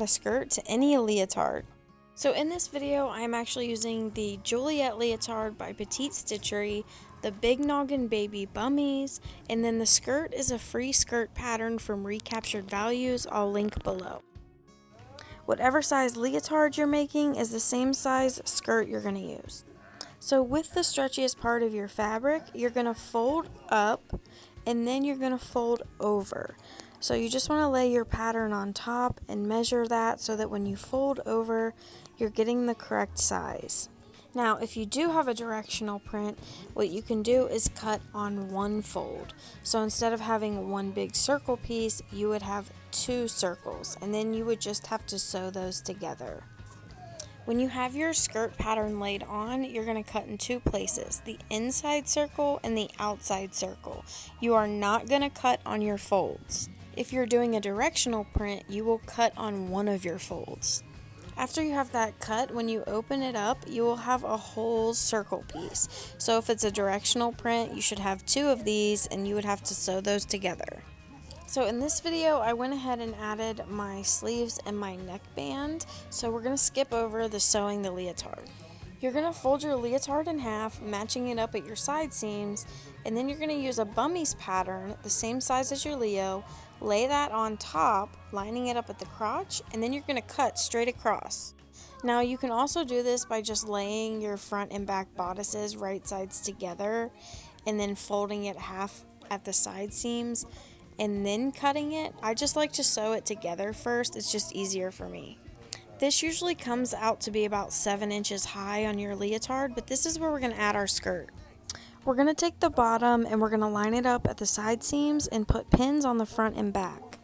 a skirt to any leotard. So in this video, I'm actually using the Juliet Leotard by Petite Stitchery, the Big Noggin Baby Bummies, and then the skirt is a free skirt pattern from Recaptured values. I'll link below. Whatever size leotard you're making is the same size skirt you're going to use. So with the stretchiest part of your fabric, you're going to fold up and then you're going to fold over. So you just want to lay your pattern on top and measure that so that when you fold over, you're getting the correct size. Now, if you do have a directional print, what you can do is cut on one fold. So instead of having one big circle piece, you would have two circles, and then you would just have to sew those together. When you have your skirt pattern laid on, you're going to cut in two places, the inside circle and the outside circle. You are not going to cut on your folds. If you're doing a directional print, you will cut on one of your folds. After you have that cut, when you open it up, you will have a whole circle piece. So if it's a directional print, you should have two of these and you would have to sew those together. So in this video, I went ahead and added my sleeves and my neckband. So we're going to skip over the sewing the leotard. You're going to fold your leotard in half, matching it up at your side seams, and then you're going to use a bummies pattern, the same size as your Leo, lay that on top, lining it up at the crotch, and then you're going to cut straight across. Now you can also do this by just laying your front and back bodices right sides together, and then folding it half at the side seams, and then cutting it. I just like to sew it together first, it's just easier for me. This usually comes out to be about 7 inches high on your leotard, but this is where we're going to add our skirt. We're going to take the bottom and we're going to line it up at the side seams and put pins on the front and back.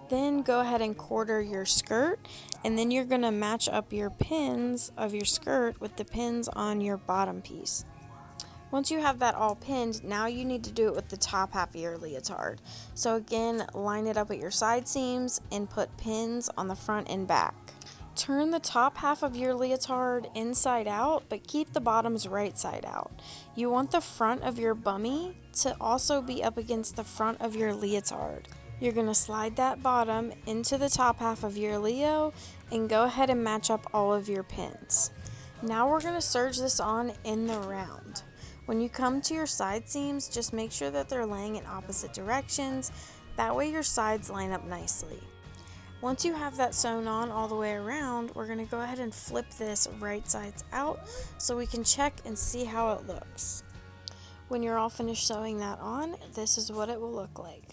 Then go ahead and quarter your skirt, and then you're going to match up your pins of your skirt with the pins on your bottom piece. Once you have that all pinned, now you need to do it with the top half of your leotard. So again, line it up at your side seams and put pins on the front and back. Turn the top half of your leotard inside out, but keep the bottoms right side out. You want the front of your bummy to also be up against the front of your leotard. You're going to slide that bottom into the top half of your Leo and go ahead and match up all of your pins. Now we're going to serge this on in the round. When you come to your side seams, just make sure that they're laying in opposite directions. That way your sides line up nicely. Once you have that sewn on all the way around, we're going to go ahead and flip this right sides out so we can check and see how it looks. When you're all finished sewing that on, this is what it will look like.